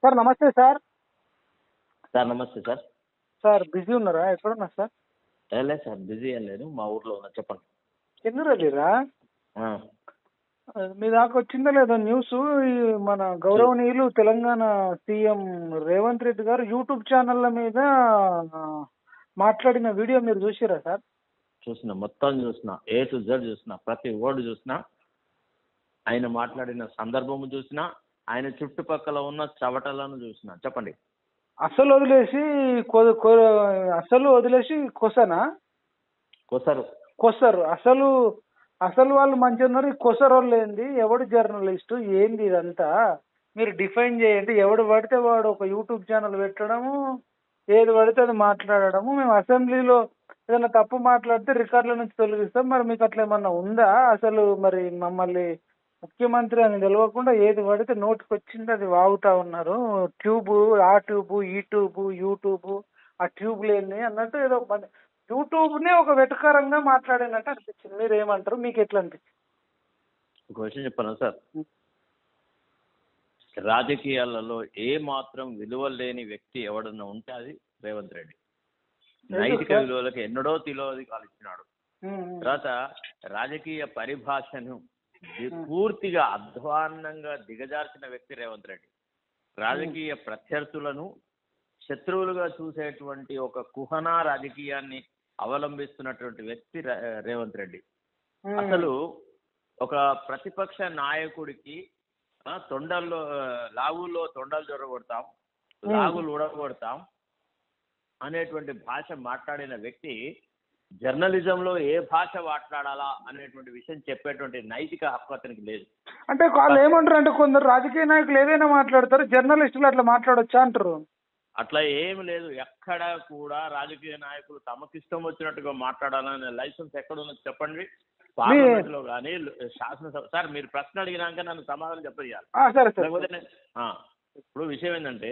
Sir నమస్తే sir. Sir నమస్తే sir. Sir busy ఉన్నారా? ఎక్కడున్నారు సార్? లేదు సార్, బిజీ ఏం లేదు, మా ఊర్లో ఉన్నా, చెప్పండి. ఎందుకు వెళ్ళిరా? ఆ, మీ దాకా వచ్చిందా లేదా న్యూస్? ఈ మన గౌరవనీయులు తెలంగాణ సీఎం రేవంత్ రెడ్డి గారు యూట్యూబ్ ఛానళ్ళ మీద ఆ, మాట్లాడిన వీడియో మీరు చూసిరా సార్? చూసిన, మొత్తం చూసిన, A to Z చూసిన, ప్రతి వర్డ్ చూసిన, ఆయన మాట్లాడిన సందర్భము చూసిన, ఆయన చుట్టుపక్కల ఉన్న చవటలను చూసిన. చెప్పండి. అసలు వదిలేసి అసలు వదిలేసి కొసనా కొసరు. కొసరు. అసలు అసలు వాళ్ళు మంచిగా ఉన్నారు, ఈ కొసరు వాళ్ళు ఏంది? ఎవడు జర్నలిస్టు ఏంది ఇదంతా? మీరు డిఫైన్ చేయండి. ఎవడు పడితే వాడు ఒక యూట్యూబ్ ఛానల్ పెట్టడము, ఏది పడితే అది మాట్లాడడము. మేము అసెంబ్లీలో ఏదైనా తప్పు మాట్లాడితే రికార్డుల నుంచి తొలగిస్తాం. మరి మీకు అట్లా ఏమన్నా ఉందా? అసలు మరి మమ్మల్ని ముఖ్యమంత్రి అని తెలియకుండా ఏది పడితే నోటికి వచ్చింది అది వాగుతా ఉన్నారు. ట్యూబ్, ఆ ట్యూబ్, ఈ ట్యూబ్, యూట్యూబ్, ఆ ట్యూబ్ లేని అన్నట్టు ఏదో యూట్యూబ్ నే ఒక వెటకారంగా మాట్లాడినట్టు అనిపించింది. మీరు ఏమంటారు? మీకు ఎట్లా అనిపించింది? ఒక విషయం చెప్పాను సార్. రాజకీయాలలో ఏ మాత్రం విలువ లేని వ్యక్తి ఎవడన్నా ఉంటే అది రేవంత్ రెడ్డి. నైతిక విలువలకు ఎన్నడో తిలోదకాలు ఇచ్చినాడు. తర్వాత రాజకీయ పరిభాషను పూర్తిగా అధ్వాన్నంగా దిగజార్చిన వ్యక్తి రేవంత్ రెడ్డి. రాజకీయ ప్రత్యర్థులను శత్రువులుగా చూసేటువంటి ఒక కుహనా రాజకీయాన్ని అవలంబిస్తున్నటువంటి వ్యక్తి రేవంత్ రెడ్డి. అసలు ఒక ప్రతిపక్ష నాయకుడికి తొండల్లో లాగుల్లో తొండలు జొరగొడతాం, లాగులు ఊడగొడతాం అనేటువంటి భాష మాట్లాడిన వ్యక్తి జర్నలిజంలో ఏ భాష మాట్లాడాలా అనేటువంటి విషయం చెప్పేటువంటి నైతిక హక్కు అతనికి లేదు. అంటే వాళ్ళు ఏమంటారు అంటే, కొందరు రాజకీయ నాయకులు ఏదైనా మాట్లాడతారు, జర్నలిస్టులు అట్లా మాట్లాడొచ్చా అంటారు. అట్లా ఏమి లేదు. ఎక్కడ కూడా రాజకీయ నాయకులు తమకిష్టం వచ్చినట్టుగా మాట్లాడాలనే లైసెన్స్ ఎక్కడున్నది చెప్పండి. పార్లమెంట్ లో కానీ శాసనసభ. సార్ మీరు ప్రశ్న అడిగినాక నన్ను సమాధానం చెప్పేయాలి. లేకపోతే ఇప్పుడు విషయం ఏంటంటే,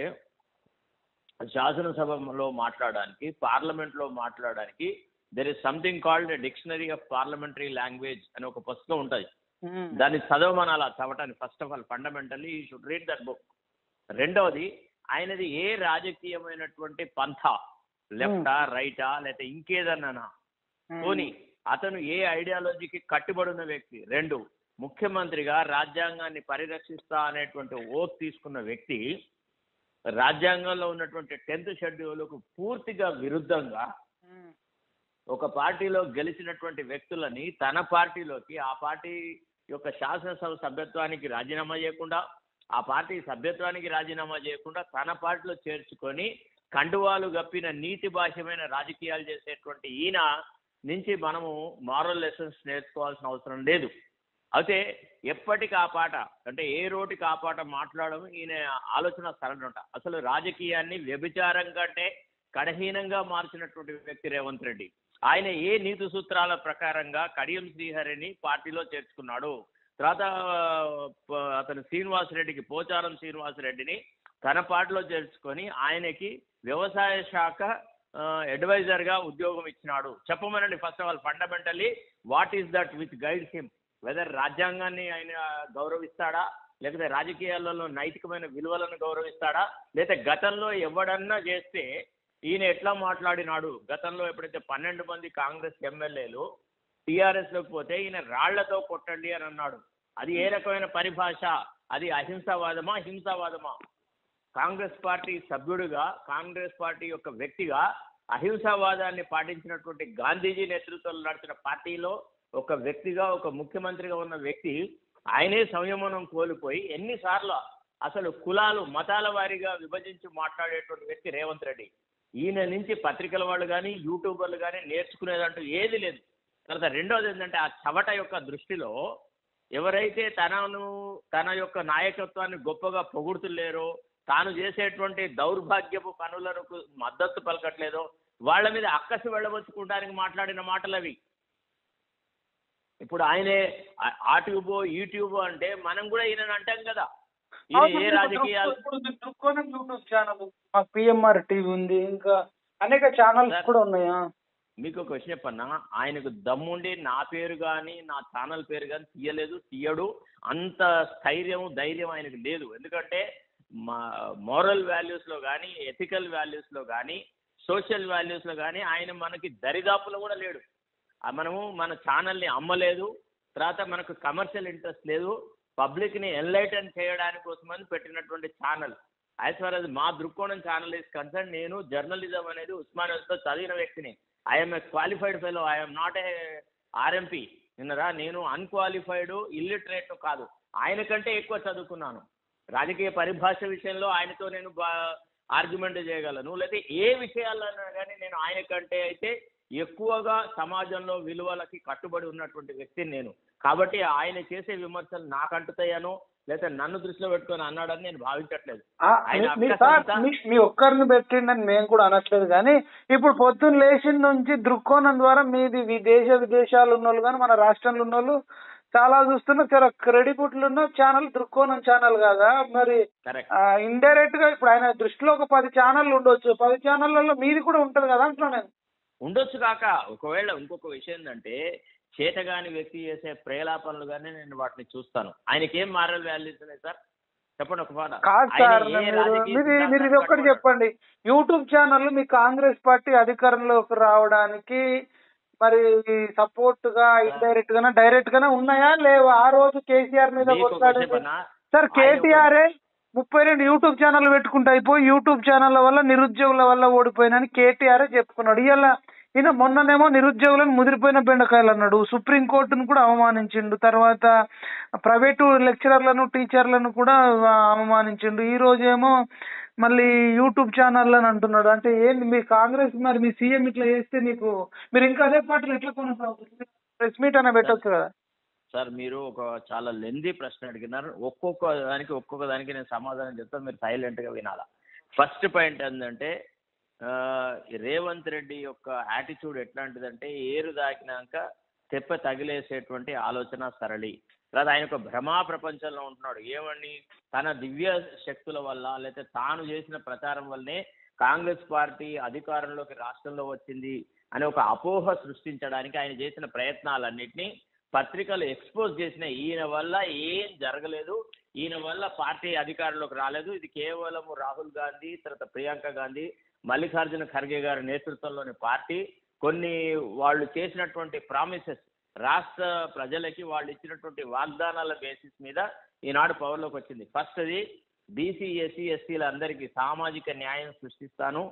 శాసనసభలో మాట్లాడడానికి, పార్లమెంట్ లో మాట్లాడడానికి there is something called dictionary of parliamentary language అని ఒక పుస్తకం ఉంటుంది. దాన్ని చదవమనాలా చదవటానికి. First of all fundamentally you should read that book. రెండవది, ఆయనది ఏ రాజకీయమైనటువంటి పంథ, లెఫ్టా రైటా లేకపోతే ఇంకేదన్నా పోనీ అతను ఏ ఐడియాలజీకి కట్టుబడిన వ్యక్తి. రెండు, ముఖ్యమంత్రిగా రాజ్యాంగాన్ని పరిరక్షిస్తా అనేటువంటి ఓత్ తీసుకున్న వ్యక్తి రాజ్యాంగంలో ఉన్నటువంటి 10th షెడ్యూల్కు పూర్తిగా విరుద్ధంగా ఒక పార్టీలో గెలిచినటువంటి వ్యక్తులని తన పార్టీలోకి, ఆ పార్టీ యొక్క శాసనసభ సభ్యత్వానికి రాజీనామా చేయకుండా, ఆ పార్టీ సభ్యత్వానికి రాజీనామా చేయకుండా తన పార్టీలో చేర్చుకొని కండువాలు గప్పిన నీతి భాష్యమైన రాజకీయాలు చేసేటువంటి ఈయన నుంచి మనము మారల్ లెసన్స్ నేర్చుకోవాల్సిన అవసరం లేదు. అయితే ఎప్పటికి ఆ పాట అంటే ఏ రోటికి ఆ పాట మాట్లాడడం ఈయన ఆలోచన సరళంట. అసలు రాజకీయాన్ని వ్యభిచారం కంటే కడహీనంగా మార్చినటువంటి వ్యక్తి రేవంత్ రెడ్డి. ఆయన ఏ నీతి సూత్రాల ప్రకారంగా కడియం శ్రీహరిని పార్టీలో చేర్చుకున్నాడు, తర్వాత అతను శ్రీనివాసరెడ్డికి, పోచారం శ్రీనివాసరెడ్డిని తన పార్టీలో చేర్చుకొని ఆయనకి వ్యవసాయ శాఖ అడ్వైజర్ గా ఉద్యోగం ఇచ్చినాడు. చెప్పమనండి first of all fundamentally what is that with guide him. Whether రాజ్యాంగాన్ని ఆయన గౌరవిస్తాడా, లేకపోతే రాజకీయాలలో నైతికమైన విలువలను గౌరవిస్తాడా, లేకపోతే గతంలో ఎవడన్నా చేస్తే ఈయన ఎట్లా మాట్లాడినాడు. గతంలో ఎప్పుడైతే 12 మంది కాంగ్రెస్ ఎమ్మెల్యేలు టీఆర్ఎస్ లోకి పోతే ఈయన రాళ్లతో కొట్టండి అని అన్నాడు. అది ఏ రకమైన పరిభాష? అది అహింసావాదమా, హింసావాదమా? కాంగ్రెస్ పార్టీ సభ్యుడిగా, కాంగ్రెస్ పార్టీ యొక్క వ్యక్తిగా అహింసావాదాన్ని పాటించినటువంటి గాంధీజీ నేతృత్వంలో నడిచిన పార్టీలో ఒక వ్యక్తిగా, ఒక ముఖ్యమంత్రిగా ఉన్న వ్యక్తి ఆయనే సంయమనం కోల్పోయి ఎన్నిసార్లు అసలు కులాలు, మతాల వారీగా విభజించి మాట్లాడేటువంటి వ్యక్తి రేవంత్ రెడ్డి. ఈయన నుంచి పత్రికల వాళ్ళు కానీ, యూట్యూబర్లు కానీ నేర్చుకునేదంటూ ఏది లేదు. తర్వాత రెండవది ఏంటంటే, ఆ చవట యొక్క దృష్టిలో ఎవరైతే తన యొక్క నాయకత్వాన్ని గొప్పగా పొగుడుతులేరో, తాను చేసేటువంటి దౌర్భాగ్యపు పనులకు మద్దతు పలకట్లేదో వాళ్ళ మీద అక్కసి వెళ్ళబోచుకోవడానికి మాట్లాడిన మాటలు అవి. ఇప్పుడు ఆయనే ఆ ట్యూబో ఈ ట్యూబో అంటే మనం కూడా ఈయన అంటాం కదా. ఈయన ఏ రాజకీయాలు, యూట్యూబ్ ఛానల్, పిఎంఆర్ టీవీ ఉంది, ఇంకా అనేక ఛానల్స్ కూడా ఉన్నాయా? మీకు ఒక విషయం చెప్పన్నా, ఆయనకు దమ్ముండి నా పేరు కానీ నా ఛానల్ పేరు కానీ తీయలేదు, తీయడు. అంత స్థైర్యం, ధైర్యం ఆయనకు లేదు. ఎందుకంటే మా మోరల్ వాల్యూస్లో కానీ, ఎథికల్ వాల్యూస్లో కానీ, సోషల్ వాల్యూస్లో కానీ ఆయన మనకి దరిదాపులో కూడా లేడు. మనము మన ఛానల్ని అమ్మలేదు, తర్వాత మనకు కమర్షియల్ ఇంట్రెస్ట్ లేదు, పబ్లిక్ని ఎన్లైటన్ చేయడానికి కోసమని పెట్టినటువంటి ఛానల్. యాజ్ ఫార్ as మా దృక్కోణం ఛానల్ ఈస్ కన్సర్న్, నేను జర్నలిజం అనేది ఉస్మానియాతో చదివిన వ్యక్తిని. I'm a qualified fellow, I'm not a RMP. నిన్నరా నేను అన్క్వాలిఫైడ్ ఇల్లిటరేట్ కాదు, ఆయన కంటే ఎక్కువ చదువుకున్నాను. రాజకీయ పరిభాష విషయంలో ఆయనతో నేను ఆర్గ్యుమెంట్ చేయగలను, లేకపోతే ఏ విషయాలన్నా కానీ నేను ఆయన కంటే అయితే ఎక్కువగా సమాజంలో విలువలకి కట్టుబడి ఉన్నటువంటి వ్యక్తిని నేను. కాబట్టి ఆయన చేసే విమర్శలు నాకు అంటుతాయనో లేదా నన్ను దృష్టిలో పెట్టుకొని అన్నాడని నేను భావించట్లేదు. మీ ఒక్కరిని పెట్టిండని మేము కూడా అనట్లేదు, కానీ ఇప్పుడు పొద్దున్న లేచిన నుంచి దృక్కోణం ద్వారా మీది విదేశాలు ఉన్న వాళ్ళు కానీ మన రాష్ట్రంలో ఉన్న వాళ్ళు చాలా చూస్తున్నా, చాలా క్రెడిబుల్ ఉన్న ఛానల్ దృక్కోణం ఛానల్ కదా. మరి ఇండైరెక్ట్ గా ఇప్పుడు ఆయన దృష్టిలో ఒక 10 ఛానళ్ళు ఉండొచ్చు, 10 ఛానళ్లలో మీది కూడా ఉంటది కదా అంటున్నా నేను. ఉండొచ్చు కాక, ఒకవేళ ఇంకొక విషయం ఏంటంటే చేతగాని వ్యక్తి చేసే ప్రేలాపనలు కానీ నేను వాటిని చూస్తాను. ఆయనకి ఏం మారల్ వాల్యూస్ ఉన్నాయి సార్ చెప్పండి ఒక మాట. కాదు సార్, మీరు ఇది ఒక్కటి చెప్పండి. యూట్యూబ్ ఛానల్ మీ కాంగ్రెస్ పార్టీ అధికారంలోకి రావడానికి మరి సపోర్ట్ గా ఇండైరెక్ట్ గానా డైరెక్ట్ గానే ఉన్నాయా లేవా? ఆ రోజు కేసీఆర్ మీద సార్, కేటీఆర్ఏ 32 యూట్యూబ్ ఛానల్ పెట్టుకుంటూ అయిపోయి యూట్యూబ్ ఛానల్ వల్ల నిరుద్యోగుల వల్ల ఓడిపోయినని కేటీఆర్ చెప్పుకున్నాడు. ఇవాళ ఈయన మొన్ననేమో నిరుద్యోగులను ముదిరిపోయిన బెండకాయలు అన్నాడు, సుప్రీంకోర్టును కూడా అవమానించిండు, తర్వాత ప్రైవేటు లెక్చరర్లను టీచర్లను కూడా అవమానించిండు, ఈ రోజేమో మళ్ళీ యూట్యూబ్ ఛానల్ అని అంటున్నాడు. అంటే ఏంది మీ కాంగ్రెస్, మరి మీ సీఎం ఇట్లా చేస్తే మీకు మీరు ఇంకా అదే పార్టీలో ఎట్లా కొనసాగుతుంది? ప్రెస్ మీట్ అన్న పెట్టొచ్చు కదా సార్. మీరు ఒక చాలా లెందీ ప్రశ్న అడిగినారు, ఒక్కొక్క దానికి నేను సమాధానం చెప్తాను, మీరు సైలెంట్గా వినాలా. ఫస్ట్ పాయింట్ ఏంటంటే రేవంత్ రెడ్డి యొక్క యాటిట్యూడ్ ఎట్లాంటిదంటే ఏరు దాకినాక తెప్ప తగిలేసేటువంటి ఆలోచన సరళి. తర్వాత ఆయన ఒక భ్రమా ప్రపంచంలో ఉంటున్నాడు. ఏమని తన దివ్య శక్తుల వల్ల లేకపోతే తాను చేసిన ప్రచారం వల్లనే కాంగ్రెస్ పార్టీ అధికారంలోకి రాష్ట్రంలో వచ్చింది అనే ఒక అపోహ సృష్టించడానికి ఆయన చేసిన ప్రయత్నాలన్నింటినీ పత్రికలు ఎక్స్పోజ్ చేసిన. ఈయన వల్ల ఏం జరగలేదు, ఈయన వల్ల పార్టీ అధికారంలోకి రాలేదు, ఇది కేవలం రాహుల్ గాంధీ, తర్వాత ప్రియాంక గాంధీ, మల్లికార్జున ఖర్గే గారి నేతృత్వంలోని పార్టీ కొన్ని వాళ్ళు చేసినటువంటి ప్రామిసెస్, రాష్ట్ర ప్రజలకి వాళ్ళు ఇచ్చినటువంటి వాగ్దానాల బేసిస్ మీద ఈనాడు పవర్లోకి వచ్చింది. ఫస్ట్ది బీసీ ఎస్సీ ఎస్టీలందరికీ సామాజిక న్యాయం సృష్టిస్తాను,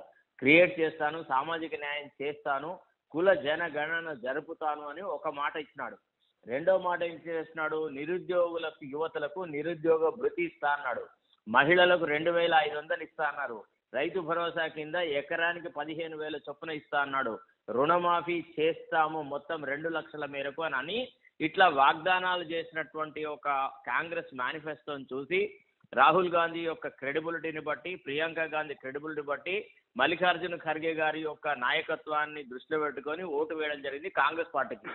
క్రియేట్ చేస్తాను, సామాజిక న్యాయం చేస్తాను, కుల జనగణన జరుపుతాను అని ఒక మాట ఇచ్చినాడు. రెండో మాట ఏం చేస్తున్నాడు, నిరుద్యోగులకు యువతలకు నిరుద్యోగ భృతి ఇస్తా అన్నాడు, మహిళలకు 2500 ఇస్తా అన్నారు, రైతు భరోసా కింద ఎకరానికి 15,000 చొప్పున ఇస్తా అన్నాడు, రుణమాఫీ చేస్తాము మొత్తం 2 లక్షల మేరకు అని ఇట్లా వాగ్దానాలు చేసినటువంటి ఒక కాంగ్రెస్ మేనిఫెస్టోని చూసి రాహుల్ గాంధీ యొక్క క్రెడిబిలిటీని బట్టి, ప్రియాంక గాంధీ క్రెడిబిలిటీ బట్టి, మల్లికార్జున ఖర్గే గారి యొక్క నాయకత్వాన్ని దృష్టిలో పెట్టుకొని ఓటు వేయడం జరిగింది కాంగ్రెస్ పార్టీకి.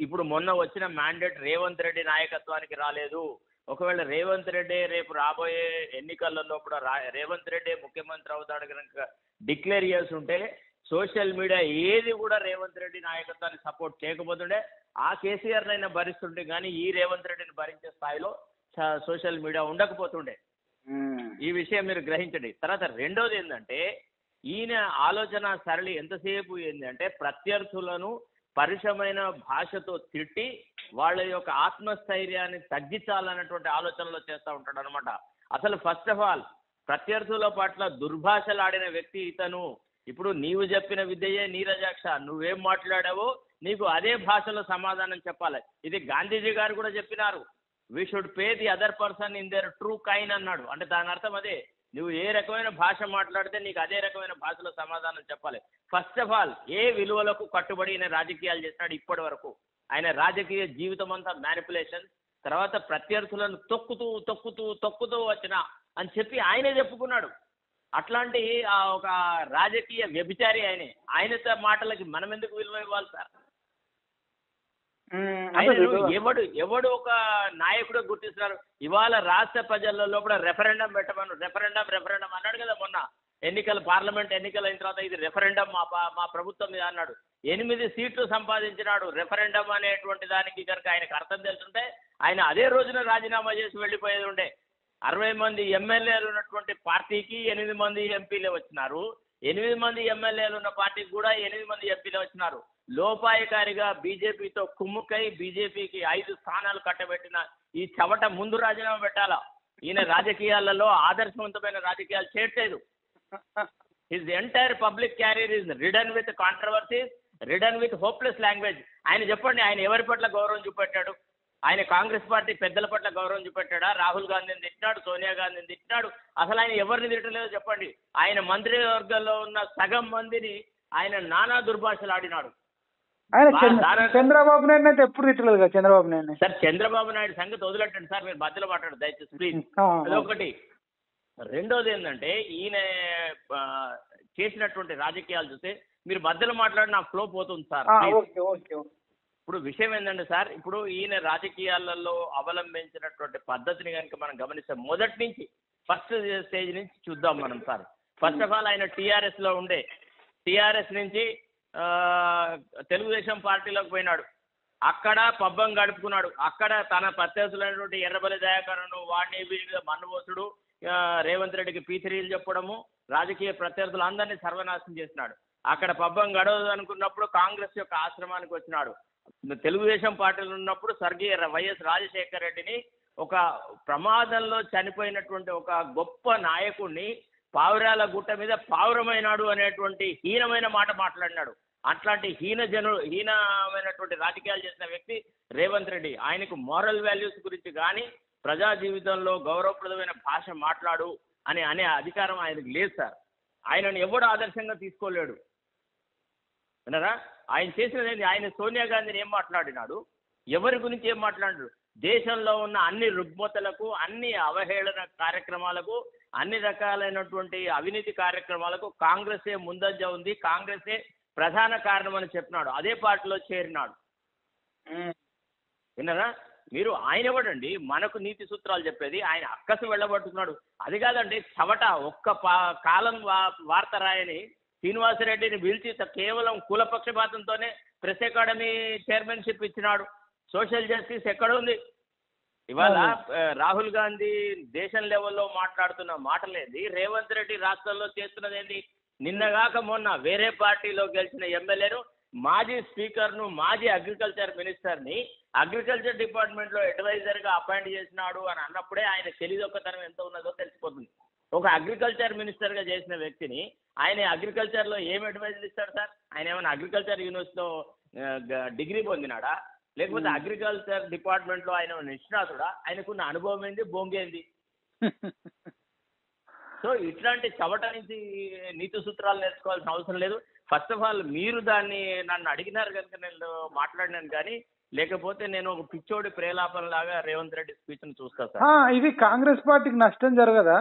ఇప్పుడు మొన్న వచ్చిన మ్యాండేట్ రేవంత్ రెడ్డి నాయకత్వానికి రాలేదు. ఒకవేళ రేవంత్ రెడ్డి రేపు రాబోయే ఎన్నికలలో కూడా రేవంత్ రెడ్డి ముఖ్యమంత్రి అవుతాడు కనుక డిక్లేర్ చేసి ఉంటే సోషల్ మీడియా ఏది కూడా రేవంత్ రెడ్డి నాయకత్వాన్ని సపోర్ట్ చేయకపోతుండే, ఆ కేసీఆర్ అయినా భరిస్తుంటే కానీ ఈ రేవంత్ రెడ్డిని భరించే స్థాయిలో సోషల్ మీడియా ఉండకపోతుండే. ఈ విషయం మీరు గ్రహించండి. తర్వాత రెండోది ఏంటంటే ఈయన ఆలోచన సరళి ఎంతసేపు ఏంటంటే ప్రత్యర్థులను పరుషమైన భాషతో తిట్టి వాళ్ళ యొక్క ఆత్మస్థైర్యాన్ని తగ్గించాలన్నటువంటి ఆలోచనలో చేస్తూ ఉంటాడు అనమాట. అసలు ఫస్ట్ ఆఫ్ ఆల్ ప్రత్యర్థుల పట్ల దుర్భాషలాడిన వ్యక్తి ఇతను. ఇప్పుడు నీవు చెప్పిన విద్యయే నీరజాక్ష, నువ్వేం మాట్లాడావో నీకు అదే భాషలో సమాధానం చెప్పాలి. ఇది గాంధీజీ గారు కూడా చెప్పినారు, we should pay the other person in their true kind అన్నాడు. అంటే దాని అర్థం అదే, నువ్వు ఏ రకమైన భాష మాట్లాడితే నీకు అదే రకమైన భాషలో సమాధానం చెప్పాలి. ఫస్ట్ ఆఫ్ ఆల్ ఏ విలువలకు కట్టుబడి ఆయన రాజకీయాలు చేస్తున్నాడు ఇప్పటి వరకు? ఆయన రాజకీయ జీవితం అంతా మ్యానిపులేషన్, తర్వాత ప్రత్యర్థులను తొక్కుతూ తొక్కుతూ తొక్కుతూ వచ్చిన అని చెప్పి ఆయనే చెప్పుకున్నాడు. అట్లాంటి ఒక రాజకీయ వ్యభిచారి ఆయనే. ఆయన మాటలకి మనం ఎందుకు విలువ ఇవ్వాలి సార్? ఎవడు ఒక నాయకుడు గుర్తిస్తున్నారు. ఇవాళ రాష్ట్ర ప్రజలలో కూడా రెఫరెండం పెట్టమను, రెఫరెండం అన్నాడు కదా మొన్న పార్లమెంట్ ఎన్నికలు అయిన తర్వాత, ఇది రెఫరెండం మా ప్రభుత్వం మీద అన్నాడు. 8 సీట్లు సంపాదించినాడు. రెఫరెండం అనేటువంటి దానికి కనుక ఆయనకు అర్థం తెలుసుంటే ఆయన అదే రోజున రాజీనామా చేసి వెళ్ళిపోయేది ఉండే. 60 మంది ఎమ్మెల్యేలు ఉన్నటువంటి పార్టీకి 8 మంది ఎంపీలే వచ్చినారు. 8 మంది ఎమ్మెల్యేలు ఉన్న పార్టీకి కూడా 8 మంది ఎంపీలే వచ్చినారు. లోపాయకారిగా బీజేపీతో కుమ్ముకై బీజేపీకి 5 స్థానాలు కట్టబెట్టిన ఈ చవట ముందు రాజీనామా పెట్టాలా. ఈయన రాజకీయాలలో ఆదర్శవంతమైన రాజకీయాలు చేయట్లేదు. His entire public carrier is ridden with controversies, ridden with hopeless language. ఆయన చెప్పండి, ఆయన ఎవరి పట్ల గౌరవం చూపెట్టాడు? ఆయన కాంగ్రెస్ పార్టీ పెద్దల పట్ల గౌరవం చూపెట్టాడా? రాహుల్ గాంధీని తిట్టినాడు, సోనియా గాంధీని తిట్టినాడు. అసలు ఆయన ఎవరిని తిట్టలేదో చెప్పండి. ఆయన మంత్రివర్గంలో ఉన్న సగం మందిని ఆయన నానా దుర్భాషలు ఆడినాడు. ఆయన చంద్రబాబు నాయుడు అయితే ఎప్పుడు తిట్టలేదు కదా చంద్రబాబు నాయుడు. సార్ చంద్రబాబు నాయుడు సంగతి వదిలేటండి సార్, మీరు మధ్యలో మాట్లాడు దయచేసి ప్లీజ్. అదొకటి. రెండోది ఏంటంటే ఈయన చేసినటువంటి రాజకీయాలు చూస్తే మీరు మధ్యలో మాట్లాడిన ఫ్లో పోతుంది సార్. ఇప్పుడు విషయం ఏంటంటే సార్, ఇప్పుడు ఈయన రాజకీయాలలో అవలంబించినటువంటి పద్ధతిని కనుక మనం గమనిస్తే మొదటి నుంచి ఫస్ట్ స్టేజ్ నుంచి చూద్దాం మనం సార్. ఫస్ట్ ఆఫ్ ఆల్ ఆయన టీఆర్ఎస్లో ఉండే, టీఆర్ఎస్ నుంచి తెలుగుదేశం పార్టీలోకి పోయినాడు. అక్కడ పబ్బం గడుపుకున్నాడు. అక్కడ తన ప్రత్యర్థులైనటువంటి ఎర్రబెల్లి దయాకరను వాడిని వీడి మన్నుబోసుడు, రేవంత్ రెడ్డికి పీతిరీలు చెప్పడము, రాజకీయ ప్రత్యర్థులు అందరినీ సర్వనాశనం చేసినాడు. అక్కడ పబ్బం గడవదు అనుకున్నప్పుడు కాంగ్రెస్ యొక్క ఆశ్రమానికి వచ్చినాడు. తెలుగుదేశం పార్టీలో ఉన్నప్పుడు స్వర్గీయ వైఎస్ రాజశేఖర రెడ్డిని, ఒక ప్రమాదంలో చనిపోయినటువంటి ఒక గొప్ప నాయకుడిని పావురాల గుట్ట మీద పావురమైనాడు అనేటువంటి హీనమైన మాట మాట్లాడినాడు. అట్లాంటి హీనమైనటువంటి రాజకీయాలు చేసిన వ్యక్తి రేవంత్ రెడ్డి. ఆయనకు మోరల్ వాల్యూస్ గురించి కానీ ప్రజా జీవితంలో గౌరవప్రదమైన భాష మాట్లాడు అనే అధికారం ఆయనకు లేదు సార్. ఆయనను ఎవడు ఆదర్శంగా తీసుకోలేడు. విన్నారా? ఆయన చేసినది, ఆయన సోనియా గాంధీని ఏం మాట్లాడినాడు, ఎవరి గురించి ఏం మాట్లాడాడు? దేశంలో ఉన్న అన్ని రుగ్మతలకు, అన్ని అవహేళన కార్యక్రమాలకు, అన్ని రకాలైనటువంటి అవినీతి కార్యక్రమాలకు కాంగ్రెసే ముందంజ ఉంది, కాంగ్రెసే ప్రధాన కారణం అని చెప్పినాడు. అదే పార్టీలో చేరినాడు. విన్నారా మీరు? ఆయన ఎవడండి మనకు నీతి సూత్రాలు చెప్పేది? ఆయన అక్కసు వెళ్ళబట్టుకున్నాడు. అది కాదండి, చవట ఒక్క కాలం వార్త రాయని శ్రీనివాసరెడ్డిని పిలిచి కేవలం కులపక్షపాతంతోనే ప్రెస్ అకాడమీ చైర్మన్షిప్ ఇచ్చినాడు. సోషల్ జస్టిస్ ఎక్కడ ఉంది? ఇవాళ రాహుల్ గాంధీ దేశం లెవెల్లో మాట్లాడుతున్న మాటలేంది, రేవంత్ రెడ్డి రాష్ట్రంలో చేస్తున్నది ఏంది? నిన్నగాక మొన్న వేరే పార్టీలో గెలిచిన ఎమ్మెల్యేను, మాజీ స్పీకర్ను, మాజీ అగ్రికల్చర్ మినిస్టర్ని అగ్రికల్చర్ డిపార్ట్మెంట్లో అడ్వైజర్గా అపాయింట్ చేసినాడు అని అన్నప్పుడే ఆయన తెలియదొక్కతనం ఎంత ఉన్నదో తెలిసిపోతుంది. ఒక అగ్రికల్చర్ మినిస్టర్గా చేసిన వ్యక్తిని ఆయన అగ్రికల్చర్లో ఏం అడ్వైజర్ ఇస్తాడు సార్? ఆయన ఏమైనా అగ్రికల్చర్ యూనివర్సిటీలో డిగ్రీ పొందినాడా? లేకపోతే అగ్రికల్చర్ డిపార్ట్మెంట్లో ఆయన నిష్ణాతుడా? ఆయనకున్న అనుభవం ఏంది, బొంగేంది? సో ఇట్లాంటి చవట నుంచి నీతి సూత్రాలు నేర్చుకోవాల్సిన అవసరం లేదు. ఫస్ట్ ఆఫ్ ఆల్ మీరు దాన్ని నన్ను అడిగినారు కనుక నేను మాట్లాడినాను, కానీ లేకపోతే నేను ఒక పిచ్చోడి ప్రేలాపన లాగా రేవంత్ రెడ్డి స్పీచ్ను చూస్తా సార్. ఇది కాంగ్రెస్ పార్టీకి నష్టం జరగదా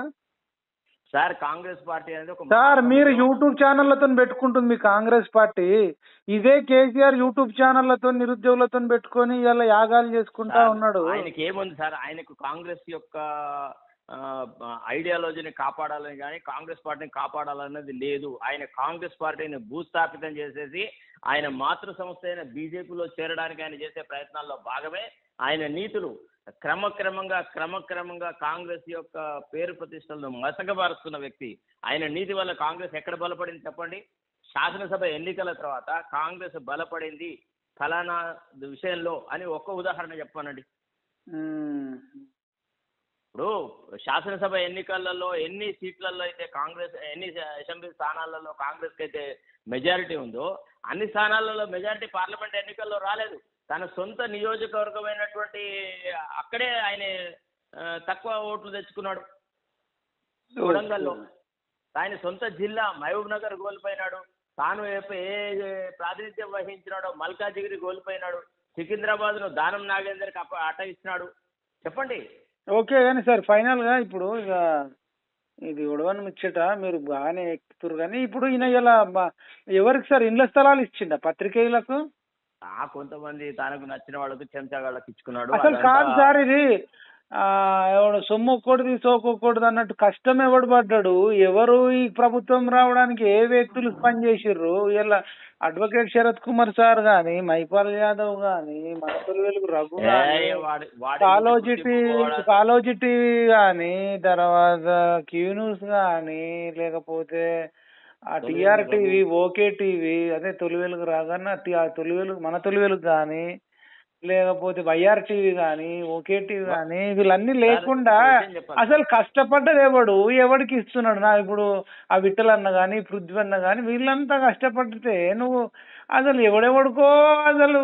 సార్? కాంగ్రెస్ పార్టీ అనేది ఒక సార్, మీరు యూట్యూబ్ ఛానళ్లతో పెట్టుకుంటుంది మీ కాంగ్రెస్ పార్టీ. ఇదే కేసీఆర్ యూట్యూబ్ ఛానళ్లతో నిరుద్యోగులతో పెట్టుకొని ఇలా యాగాలు చేసుకుంటా ఉన్నాడు. ఆయనకి ఏముంది సార్? ఆయనకు కాంగ్రెస్ యొక్క ఐడియాలజీని కాపాడాలని కానీ కాంగ్రెస్ పార్టీని కాపాడాలన్నది లేదు. ఆయన కాంగ్రెస్ పార్టీని భూస్థాపితం చేసేసి ఆయన మాతృ సంస్థ అయిన బీజేపీలో చేరడానికి ఆయన చేసే ప్రయత్నాల్లో భాగమే ఆయన నీతులు క్రమక్రమంగా కాంగ్రెస్ యొక్క పేరు ప్రతిష్టలను మసకబారుస్తున్న వ్యక్తి. ఆయన నీతి వల్ల కాంగ్రెస్ ఎక్కడ బలపడింది చెప్పండి? శాసనసభ ఎన్నికల తర్వాత కాంగ్రెస్ బలపడింది ఫలానా విషయంలో అని ఒక్క ఉదాహరణ చెప్పానండి. ఇప్పుడు శాసనసభ ఎన్నికలలో ఎన్ని సీట్లలో అయితే కాంగ్రెస్, ఎన్ని అసెంబ్లీ స్థానాలలో కాంగ్రెస్కి అయితే మెజారిటీ ఉందో అన్ని స్థానాలలో మెజారిటీ పార్లమెంట్ ఎన్నికల్లో రాలేదు. తన సొంత నియోజకవర్గమైనటువంటి అక్కడే ఆయన తక్కువ ఓట్లు తెచ్చుకున్నాడు. వరంగల్లో ఆయన సొంత జిల్లా మహబూబ్ నగర్ కోల్పోయినాడు. తాను ఏ ప్రాతినిధ్యం వహించినాడో మల్కాజిగిరి కోల్పోయినాడు. సికింద్రాబాద్ను దానం నాగేందర్కి అటయిస్తున్నాడు. చెప్పండి. ఓకే కానీ సార్, ఫైనల్గా ఇప్పుడు ఇక ఇది ఉడవని ముచ్చట మీరు బాగానే ఎక్కుతురు, కానీ ఇప్పుడు ఈయన ఇలా ఎవరికి సార్ ఇండ్ల స్థలాలు ఇచ్చిండ పత్రికేయులకు? కొంతమంది తనకు నచ్చిన వాళ్ళకి చెంచాగాళ్ళకి ఇచ్చుకున్నాడు. అసలు కాదు సార్, ఇది ఎవడు సొమ్ము ఒక్కడిది సోకొక్కడిది అన్నట్టు కష్టం ఎవడు పడ్డాడు? ఎవరు ఈ ప్రభుత్వం రావడానికి ఏ వ్యక్తులు పని చేసిర్రు? ఇలా అడ్వకేట్ శరత్ కుమార్ సార్ గాని, మైపాల్ యాదవ్ గాని, మనపల్లి వెలుగు రఘు గాని, కాలోజీ టీవీ గాని, తర్వాత క్యూ న్యూస్ గాని, లేకపోతే ఆ టిఆర్ టీవీ, ఓకే టీవీ, అదే తొలి వెలుగు రాగానే తొలి వెలుగు, మన తొలి వెలుగు గాని, లేకపోతే వైఆర్ టీవీ గాని, ఓకే టీవీ గాని, వీళ్ళన్నీ లేకుండా అసలు కష్టపడ్డది ఎవడికి ఇస్తున్నాడు? నా ఇప్పుడు ఆ విఠల్ అన్న గాని, పృథ్వీ అన్న గాని, వీళ్ళంతా కష్టపడితే నువ్వు అసలు ఎవడెవడికో అసలు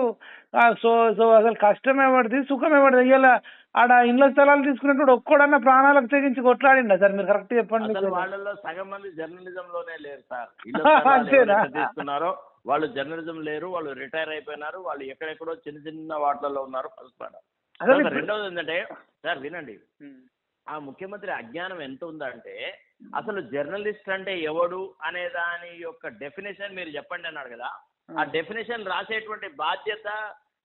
సో సో అసలు కష్టం ఎవడిది, సుఖం ఎవడిది? ఇలా ఆడ ఇళ్ల స్థలాలు తీసుకున్నప్పుడు ఒక్కడన్నా ప్రాణాలకు తెగించి కొట్లాడిండా సార్? మీరు కరెక్ట్ చెప్పండి. అసలు వాళ్ళలో సగం మంది జర్నలిజం లోనే లేరు సార్. అంతేనా? తీసుకున్నారో వాళ్ళు జర్నలిజం లేరు, వాళ్ళు రిటైర్ అయిపోయినారు, వాళ్ళు ఎక్కడెక్కడో చిన్న చిన్న వాటిలలో ఉన్నారు. రెండోది ఏంటంటే సార్ వినండి, ఆ ముఖ్యమంత్రి అజ్ఞానం ఎంత ఉందంటే అసలు జర్నలిస్ట్ అంటే ఎవడు అనే దాని యొక్క డెఫినేషన్ మీరు చెప్పండి అన్నాడు కదా. ఆ డెఫినేషన్ రాసేటువంటి బాధ్యత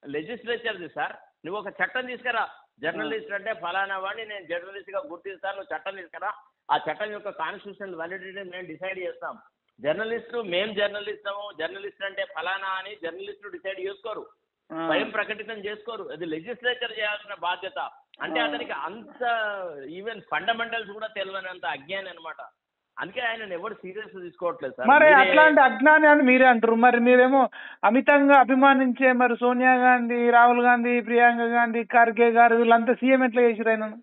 లెజిస్లేచర్ది సార్. నువ్వు ఒక చట్టం తీసుకురా, జర్నలిస్ట్ అంటే ఫలానా వాడిని నేను జర్నలిస్ట్ గా గుర్తిస్తాను, నువ్వు చట్టం తీసుకురా. ఆ చట్టం యొక్క కాన్స్టిట్యూషనల్ వ్యాలిడిటీ మేము డిసైడ్ చేస్తాం. జర్నలిస్టు మేము జర్నలిస్ట్ అంటే ఫలానా అని జర్నలిస్టులు డిసైడ్ చేసుకోరు, స్వయం ప్రకటితం చేసుకోరు. అది లెజిస్లేచర్ చేయాల్సిన బాధ్యత. అంటే అతనికి అంత ఈవెన్ ఫండమెంటల్స్ కూడా తెలియనంత అజ్ఞాని అనమాట. అందుకే ఆయన ఎవరు సీరియస్ తీసుకోవట్లేదు సార్. మరి అట్లాంటి అజ్ఞాని అని మీరే అంటారు. మరి మీరేమో అమితంగా అభిమానించే మరి సోనియా గాంధీ, రాహుల్ గాంధీ, ప్రియాంక గాంధీ, ఖర్గే గారు వీళ్ళంతా సీఎం ఎట్లా చేసిరు ఆయనను?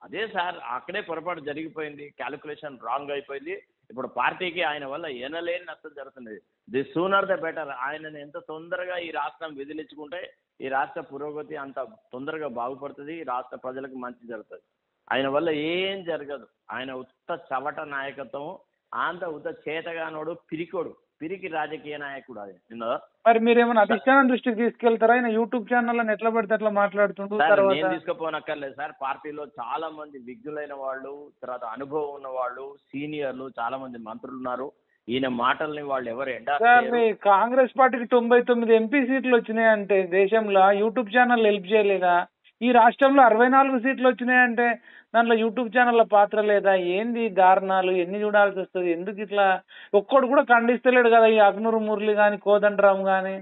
అదే సార్, అక్కడే పొరపాటు జరిగిపోయింది, క్యాలిక్యులేషన్ రాంగ్ అయిపోయింది. ఇప్పుడు పార్టీకి ఆయన వల్ల ఎనలేని నష్టం జరుగుతుంది. The sooner the better. ఆయనను ఎంత తొందరగా ఈ రాష్ట్రం విదిలించుకుంటే ఈ రాష్ట్ర పురోగతి అంత తొందరగా బాగుపడుతుంది, ఈ రాష్ట్ర ప్రజలకు మంచి జరుగుతుంది. ఆయన వల్ల ఏం జరగదు. ఆయన ఉత్త చవట నాయకత్వం, అంత ఉత్త చేతగానోడు, పిరికి రాజకీయ నాయకుడు. అది విన్నదా? మరి మీరేమైనా అధిష్టానం దృష్టికి తీసుకెళ్తారా? ఆయన యూట్యూబ్ ఛానల్ అని ఎట్లా పడితే అట్లా మాట్లాడుతుంటారు. నేను తీసుకుపోనక్కర్లేదు సార్. పార్టీలో చాలా మంది విజ్ఞులైన వాళ్ళు, తర్వాత అనుభవం ఉన్న వాళ్ళు, సీనియర్లు, చాలా మంది మంత్రులు ఉన్నారు. ఈయన మాటల్ని వాళ్ళు ఎవరు కాంగ్రెస్ పార్టీకి 99 ఎంపీ సీట్లు వచ్చినాయంటే దేశంలో యూట్యూబ్ ఛానల్ హెల్ప్ చేయలేదా? ఈ రాష్ట్రంలో 64 సీట్లు వచ్చినాయంటే దాంట్లో యూట్యూబ్ ఛానళ్ళ పాత్ర లేదా? ఏంది దారుణాలు? ఎన్ని చూడాల్సి వస్తుంది? ఎందుకు ఇట్లా? ఒక్కడు కూడా ఖండిస్తలేడు కదా ఈ అగ్నూరు మురళి కానీ, కోదండరామ్ కానీ.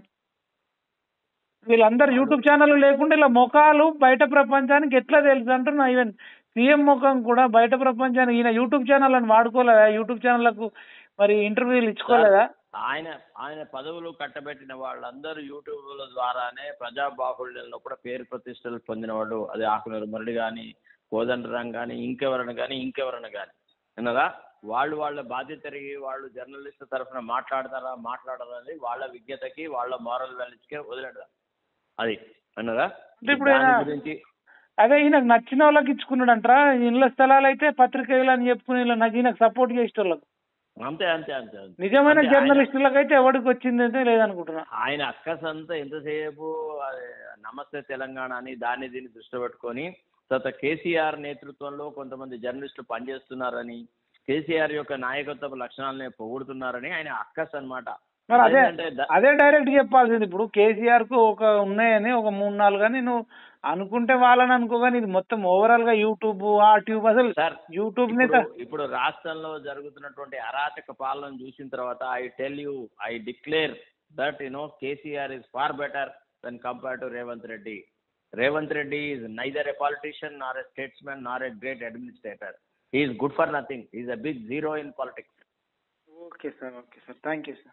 వీళ్ళందరూ యూట్యూబ్ ఛానల్ లేకుండా ఇలా ముఖాలు బయట ప్రపంచానికి ఎట్లా తెలుసు అంటున్నా. ఈవెన్ సీఎం ముఖం కూడా బయట ప్రపంచానికి ఈయన యూట్యూబ్ ఛానల్ అని వాడుకోలేదా? యూట్యూబ్ ఛానళ్లకు మరి ఇంటర్వ్యూలు ఇచ్చుకోలేదా? ఆయన పదవులు కట్టబెట్టిన వాళ్ళందరూ యూట్యూబ్ల ద్వారానే ప్రజాబాహుళ్యంలో కూడా పేరు ప్రతిష్టలు పొందినవాడు. అది ఆకునూరు మురళి కానీ, కోదండరాం కానీ, ఇంకెవరైనా కానీ విన్నదా? వాళ్ళ బాధ్యత తిరిగి వాళ్ళు జర్నలిస్ట్ తరఫున మాట్లాడతారా అనేది వాళ్ళ విజ్ఞతకి, వాళ్ళ మారల్ వాల్యూస్కే వదిలేదా అది విన్నదా? ఇప్పుడు అదే ఈయనకు నచ్చిన వాళ్ళకి ఇచ్చుకున్నాడు అంటారా? ఇళ్ళ స్థలాలు అయితే పత్రికలు అని చెప్పుకుని ఈయనకు సపోర్ట్ చేసేటోళ్ళకు. అంతే. నిజమైన జర్నలిస్టులకు అయితే ఎవరికి వచ్చింది లేదనుకుంటున్నా. ఆయన అక్కసంతా ఎంతసేపు నమస్తే తెలంగాణ అని దీన్ని దృష్టి పెట్టుకొని, తర్వాత కేసీఆర్ నేతృత్వంలో కొంతమంది జర్నలిస్టులు పనిచేస్తున్నారని, కేసీఆర్ యొక్క నాయకత్వ లక్షణాలని పొగుడుతున్నారని ఆయన అక్కస్ అనమాట. మరి అదే డైరెక్ట్ చెప్పాల్సింది. ఇప్పుడు కేసీఆర్ కు ఉన్నాయని ఒక 3-4 కానీ నువ్వు అనుకుంటే వాళ్ళని అనుకోగాని ఇది మొత్తం ఓవరాల్ గా యూట్యూబ్, ఆ ట్యూబ్, అసలు యూట్యూబ్ ఇప్పుడు రాష్ట్రంలో జరుగుతున్నటువంటి అరాచక పాలన చూసిన తర్వాత I declare that KCR is far better than compare to Revanth Reddy. Revanth Reddy is neither a politician nor a statesmen nor a great administrator. He is good for nothing. He is a big zero in politics. Okay, sir. Thank you, sir.